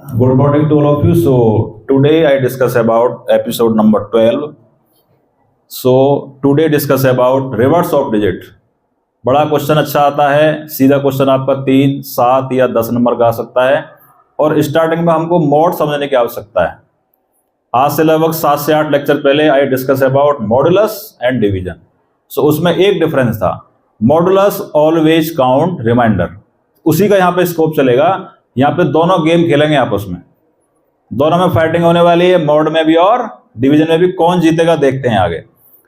Good morning to all of you. So today I discuss about episode number 12. So today discuss about reverse of digit. बड़ा question अच्छा आता है, सीधा question आपका 3, 7 या 10 number का आ सकता है और स्टार्टिंग में हमको मोड समझने की आवश्यकता है। आज से लगभग 7 से 8 लेक्चर पहले I discuss about modulus and division. So उसमें एक डिफरेंस था, मॉडुलस ऑलवेज काउंट रिमाइंडर, उसी का यहाँ पे स्कोप चलेगा। यहाँ पे दोनों गेम खेलेंगे आपस में, दोनों में फाइटिंग होने वाली है, मॉड में भी और डिवीजन में भी। कौन जीतेगा देखते हैं आगे।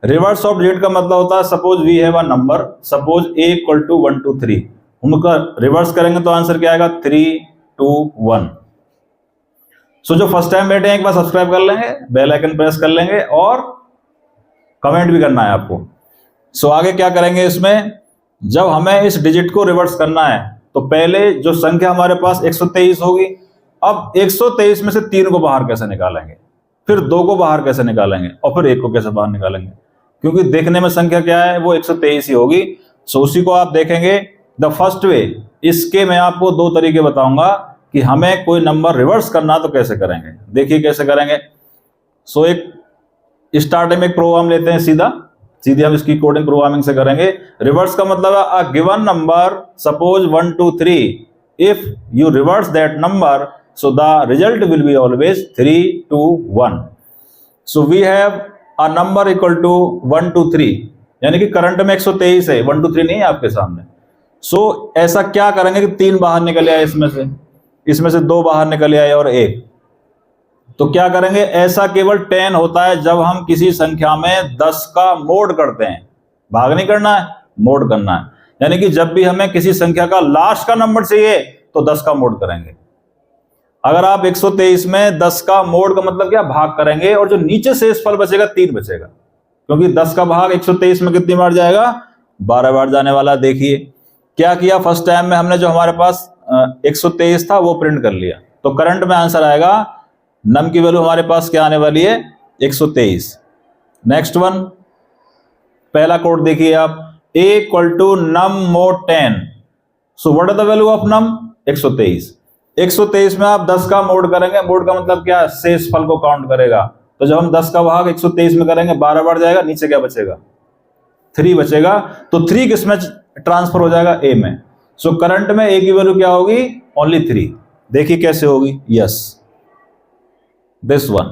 रिवर्स ऑफ डिजिट का मतलब होता है suppose we have a number, suppose a equal to 1 2 3, उनका रिवर्स करेंगे तो आंसर क्या आएगा 3 2 1। सो जो फर्स्ट टाइम बैठे हैं एक बार सब्सक्राइब कर लेंगे, बेल आइकन प्रेस कर लेंगे और कमेंट भी करना है आपको। सो आगे क्या करेंगे इसमें, जब हमें इस डिजिट को रिवर्स करना है तो पहले जो संख्या हमारे पास 123 होगी, अब 123 में से 3 को बाहर कैसे निकालेंगे, फिर 2 को बाहर कैसे निकालेंगे और फिर 1 को कैसे बाहर निकालेंगे, क्योंकि देखने में संख्या क्या है वो 123 ही होगी। सो उसी को आप देखेंगे द फर्स्ट वे। इसके मैं आपको 2 तरीके बताऊंगा कि हमें कोई नंबर रिवर्स करना तो कैसे करेंगे। देखिए कैसे करेंगे। सो एक स्टार्टिंग में एक प्रोग्राम लेते हैं, सीधे हम इसकी कोडिंग प्रोग्रामिंग से करेंगे। रिवर्स का मतलब है a given number suppose 1 2 3, if you reverse that number so the result will be always 3 2 1। so we have a number equal to 1 2 3, यानी कि करंट में 123 है, 1 2 3 नहीं है आपके सामने। सो ऐसा क्या करेंगे कि 3 बाहर निकल आए, इसमें से 2 बाहर निकल आए और 1, तो क्या करेंगे, ऐसा केवल 10 होता है जब हम किसी संख्या में 10 का मोड करते हैं। भाग नहीं करना है, मोड करना है। यानी कि जब भी हमें किसी संख्या का लास्ट का नंबर चाहिए तो 10 का मोड करेंगे। अगर आप 123 में 10 का मोड का मतलब क्या, भाग करेंगे, और जो नीचे शेषफल बचेगा 3 बचेगा, क्योंकि 10 का भाग 123 में कितनी बार जाएगा, 12 बार जाने वाला। देखिए क्या किया, फर्स्ट टाइम में हमने जो हमारे पास 123 था वो प्रिंट कर लिया, तो करंट में आंसर आएगा, नम की वैल्यू हमारे पास क्या आने वाली है 123। नेक्स्ट वन, पहला कोड देखिए आप, a equal to num mod 10। So what are the value of num, 123। 123 में आप 10 का मोड करेंगे, मोड का मतलब क्या, शेष फल को काउंट करेगा। तो जब हम 10 का भाग 123 में करेंगे 12 बार जाएगा, नीचे क्या बचेगा 3 बचेगा, तो 3 किस में ट्रांसफर हो जाएगा, ए में। सो करंट में ए की वैल्यू क्या होगी, ओनली 3। देखिए कैसे होगी, यस दिस वन।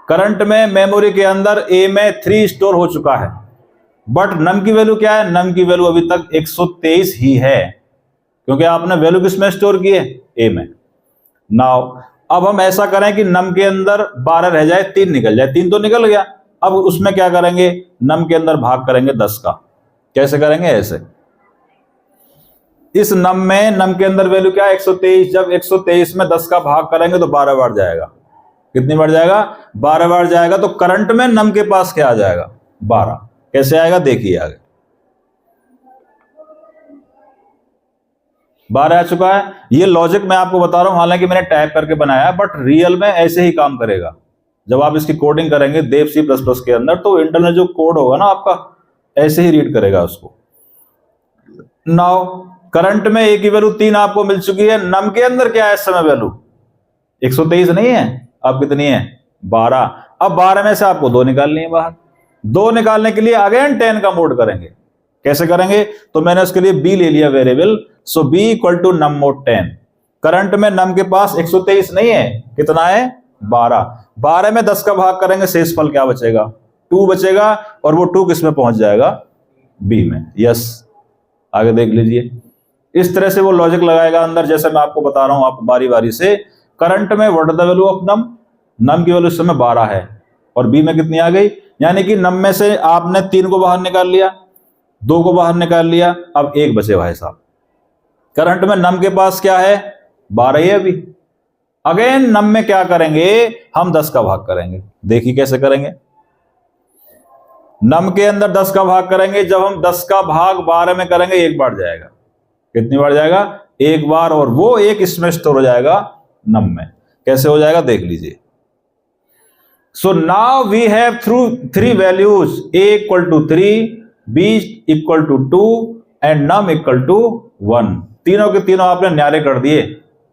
करंट में मेमोरी के अंदर ए में 3 स्टोर हो चुका है, बट नम की वैल्यू क्या है, नम की वैल्यू अभी तक 123 ही है, क्योंकि आपने वैल्यू किसमें स्टोर की है, ए में। नाउ अब हम ऐसा करें कि नम के अंदर 12 रह जाए, 3 निकल जाए, 3 तो निकल गया। अब उसमें क्या करेंगे, नम के अंदर भाग करेंगे 10 का। कैसे करेंगे, ऐसे, इस नम में नम के अंदर वैल्यू क्या है 123, जब 123 में 10 का भाग करेंगे तो 12 बार जाएगा। कितनी बार जाएगा, 12 बार जाएगा। तो करंट में नम के पास क्या आ जाएगा, 12। कैसे आएगा देखिए आगे, 12 आ चुका है। ये लॉजिक मैं आपको बता रहा हूं, हालांकि मैंने टाइप करके बनाया, बट रियल में ऐसे ही काम करेगा। जब आप इसकी कोडिंग करेंगे देव C++ के अंदर, तो इंटरनल जो कोड होगा ना आपका, ऐसे ही रीड करेगा उसको। नाउ करंट में ए की वैल्यू 3 आपको मिल चुकी है, नम के अंदर क्या है इस समय वैल्यू 123 नहीं है, अब कितनी है 12। अब 12 में से आपको 2 निकालनी है बाहर। 2 निकालने के लिए अगेन 10 का मोड करेंगे। कैसे करेंगे, तो मैंने उसके लिए b ले लिया variable. So b equal to num mod 10। Current में नम के पास 123 नहीं है, कितना है 12। 12 में 10 का भाग करेंगे, शेषफल क्या बचेगा, 2 बचेगा, और वो 2 किस में पहुंच जाएगा, b में। यस आगे देख लीजिए, इस तरह से वो लॉजिक लगाएगा अंदर, जैसे मैं आपको बता रहा हूं आप बारी बारी से। करंट में what is the value of num, num की वैल्यू इस समय 12 है, और b में कितनी आ गई, यानी कि नम में से आपने 3 को बाहर निकाल लिया, 2 को बाहर निकाल लिया, अब 1 बचे भाई साहब। करंट में नम के पास क्या है 12 ही है अभी। अगेन नम में क्या करेंगे, हम 10 का भाग करेंगे। देखिए कैसे करेंगे, नम के अंदर 10 का भाग करेंगे, जब हम 10 का भाग 12 में करेंगे 1 बार जाएगा। कितनी बार जाएगा, 1 बार, और वो 1 इसमें स्टोर हो जाएगा नम में। कैसे हो जाएगा देख लीजिए। So now we have through 3 values, a equal to 3, b equal to 2 and num equal to 1। तीनों के तीनों आपने न्यारे कर दिए।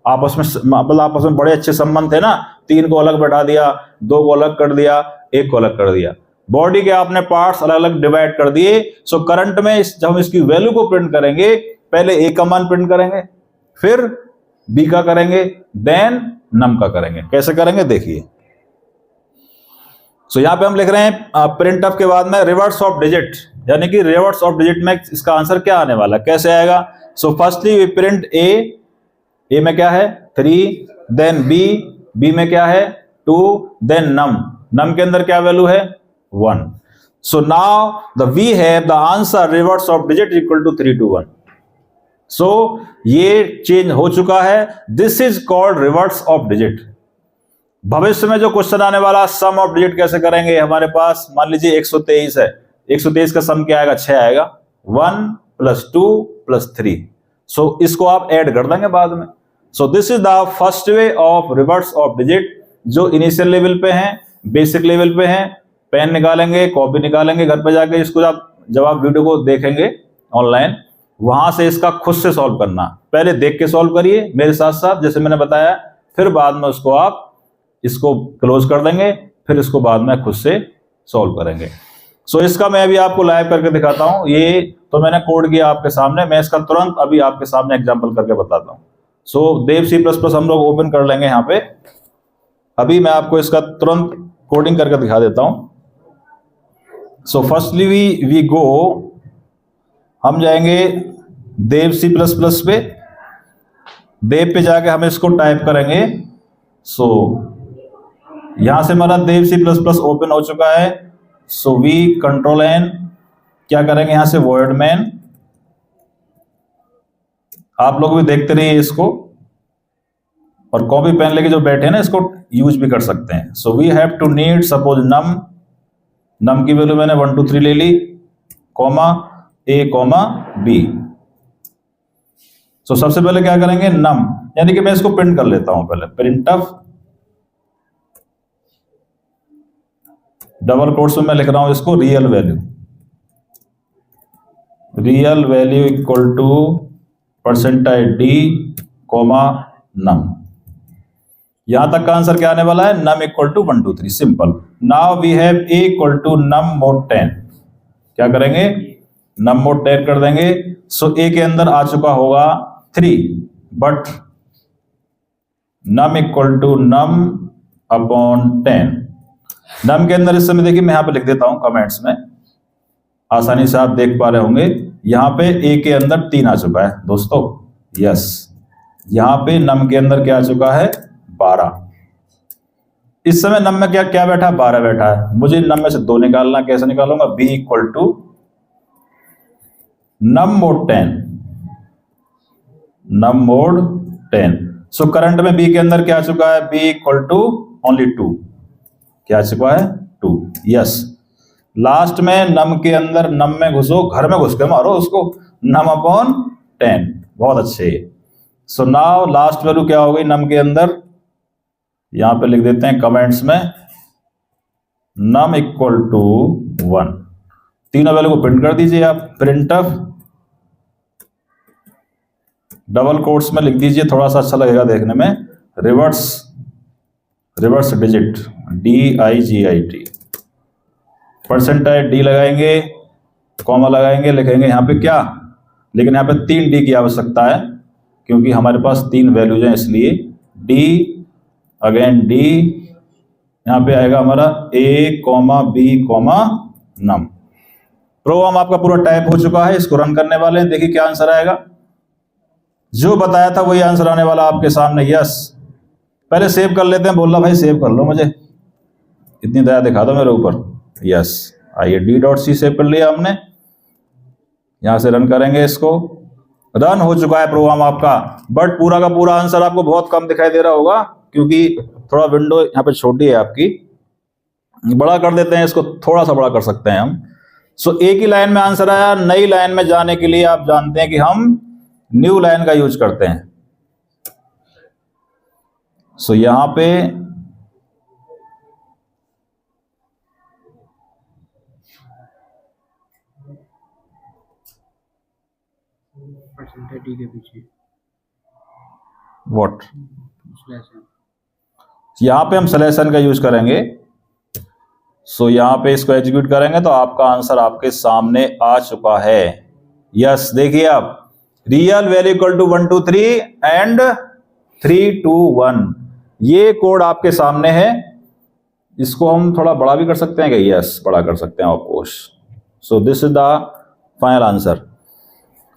आपस में मतलब आपस में बड़े अच्छे संबंध थे ना, 3 को अलग बैठा दिया, 2 को अलग कर दिया, 1 को अलग कर दिया, बॉडी के आपने पार्ट्स अलग अलग डिवाइड कर दिए। सो करंट में जब हम इसकी वैल्यू को प्रिंट करेंगे, पहले ए का मान प्रिंट करेंगे, फिर बी का करेंगे, देन नम का करेंगे। कैसे करेंगे देखिए। सो यहां पे हम लिख रहे हैं प्रिंट ऑफ के बाद में रिवर्स ऑफ डिजिट, यानी कि रिवर्स ऑफ डिजिट में इसका आंसर क्या आने वाला, कैसे आएगा। सो फर्स्टली वी प्रिंट ए में क्या है 3, देन बी में क्या है 2, देन नम के अंदर क्या वैल्यू है 1। So now the we have the answer reverse of digit equal to 3 to 1। So ये चेंज हो चुका है, this is called reverse of digit. भविष्य में जो क्वेश्चन आने वाला सम ऑफ डिजिट कैसे करेंगे, हमारे पास मान लीजिए 123 है, 123 का सम क्या आएगा 6 आएगा, 1 + 2 + 3। सो इसको आप ऐड कर देंगे बाद में। सो this is the first way of reverse of digit, जो इनिशियल लेवल पे हैं, बेसिक लेवल पे हैं। पेन निकालेंगे, कॉपी निकालेंगे, घर पे जाके इसको जब आप वीडियो को देखेंगे ऑनलाइन, वहां से इसका खुद से सॉल्व करना। पहले देख के सॉल्व करिए मेरे साथ साथ जैसे मैंने बताया, फिर बाद में उसको आप इसको क्लोज कर देंगे, फिर इसको बाद में खुद से सॉल्व करेंगे। सो इसका मैं अभी आपको लाइव करके दिखाता हूं। ये तो मैंने कोड किया आपके सामने, मैं इसका तुरंत अभी आपके सामने एग्जांपल करके बताता हूं। सो देव C++ हम लोग ओपन कर लेंगे यहां पे। अभी मैं आपको इसका तुरंत कोडिंग करके दिखा देता हूं। सो फर्स्टली वी गो, हम जाएंगे देव C++ पे, देव पे जाके हम इसको टाइप करेंगे। सो यहां से हमारा देव C++ ओपन हो चुका है। सो वी Ctrl+N क्या करेंगे यहां से वॉइड मैन, आप लोग भी देखते रहिए इसको, और कॉपी पेन लेके जो बैठे हैं ना इसको यूज भी कर सकते हैं। So we have to need suppose num की वैल्यू मैंने 1 2 3 ले ली, comma a comma b. So सबसे पहले क्या करेंगे नम, यानी कि मैं इसको प्रिंट कर लेता हूं पहले, प्रिंट ऑफ डबल कोट्स में मैं लिख रहा हूं इसको real value equal to %d comma num. यहां तक का आंसर क्या आने वाला है, num equal to 1 2 3, simple. Now we have a equal to num mod 10, क्या करेंगे नम मोड 10 कर देंगे। सो a के अंदर आ चुका होगा 3, but num equal to num upon 10। Num के अंदर इस समय देखिए मैं यहां पे लिख देता हूं कमेंट्स में, आसानी से आप देख पा रहे होंगे। यहां पे a के अंदर 3 आ चुका है दोस्तों, यस। यहां पे नम के अंदर क्या आ चुका है 12। इस समय नम में क्या क्या बैठा है 12 बैठा है। मुझे नम में से 2 निकालना, कैसे निकालूंगा, b equal to num mod 10। So current में b के अंदर क्या आ चुका है, b इक्वल टू ओनली 2, क्या आ चुका है 2, यस। लास्ट में नम के अंदर, नम में घुसो, घर में घुस के मारो उसको, नम अपॉन 10, बहुत अच्छे। सो नाउ लास्ट वैल्यू क्या हो गई नम के अंदर, यहां पे लिख देते हैं कमेंट्स में नम इक्वल टू 1। तीनों वैल्यू को प्रिंट कर दीजिए आप, प्रिंट ऑफ डबल कोट्स में लिख दीजिए, थोड़ा सा अच्छा लगेगा देखने में, रिवर्स डिजिट DIGIT, %d लगाएंगे, कॉमा लगाएंगे, लिखेंगे यहाँ पे क्या, लेकिन यहाँ पे 3d की आवश्यकता है क्योंकि हमारे पास 3 वैल्यूज हैं, इसलिए d अगेन d, यहाँ पे आएगा हमारा a b नम। प्रोग्राम आपका पूरा टाइप हो चुका है, इसको रन करने वाले हैं, देखिए क्या आंसर आएगा। जो बताया था वही आंसर आने वाला आपके सामने, यस। पहले सेव कर लेते हैं, बोल रहा भाई सेव कर लो, मुझे इतनी दया दिखा दो मेरे ऊपर, यस। आइए d.c सेव कर लिया हमने, यहां से रन करेंगे इसको। रन हो चुका है प्रोग्राम आपका, बट पूरा का पूरा आंसर आपको बहुत कम दिखाई दे रहा होगा क्योंकि थोड़ा विंडो यहाँ पे छोटी है आपकी। बड़ा कर देते हैं इसको, थोड़ा सा बड़ा कर सकते हैं हम। सो एक ही लाइन में आंसर आया। नई लाइन में जाने के लिए आप जानते हैं कि हम न्यू लाइन का यूज करते हैं। सो यहां पे %d के पीछे व्हाट, यहां पे हम सलेशन का यूज करेंगे। सो यहां पे इसको एग्जीक्यूट करेंगे तो आपका आंसर आपके सामने आ चुका है। यस, देखिए आप, real value equal to 1 2 3 and 3 2 1, ये कोड आपके सामने है। इसको हम थोड़ा बड़ा भी कर सकते हैं क्या? यस, बड़ा कर सकते हैं of course. So this is the final answer.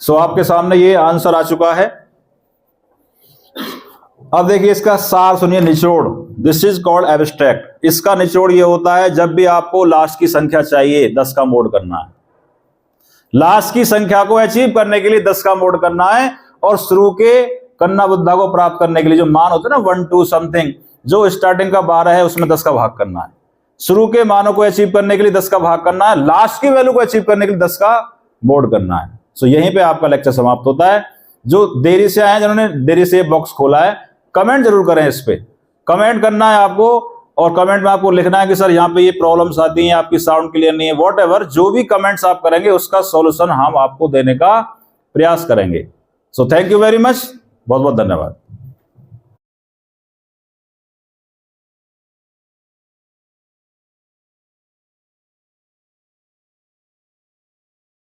So आपके सामने ये आंसर आ चुका है। अब देखिए इसका सार सुनिए, निचोड़। This is called abstract. इसका निचोड़ ये होता है जब भी आपको लास्ट की संख्या चाहिए, 10 का मोड करना है। लास्ट की संख्या को अचीव करने के लिए 10 का मोड करना है, और शुरू के कन्ना बुद्धा को प्राप्त करने के लिए जो मान होते हैं ना 1 2 समथिंग, जो स्टार्टिंग का 12 है उसमें 10 का भाग करना है। शुरू के मानों को अचीव करने के लिए 10 का भाग करना है, लास्ट की वैल्यू को अचीव करने के लिए 10 का मोड करना है। सो यहीं पे आपका लेक्चर समाप्त होता है। जो देरी से आए हैं, जिन्होंने देरी से बॉक्स खोला है, कमेंट जरूर करें। इस पे कमेंट करना है आपको, और कमेंट में आपको लिखना है कि सर यहाँ पे ये प्रॉब्लम्स आती हैं, आपकी साउंड क्लियर नहीं है, व्हाटएवर, जो भी कमेंट्स आप करेंगे उसका सॉल्यूशन हम आपको देने का प्रयास करेंगे। So thank you very much, बहुत बहुत धन्यवाद।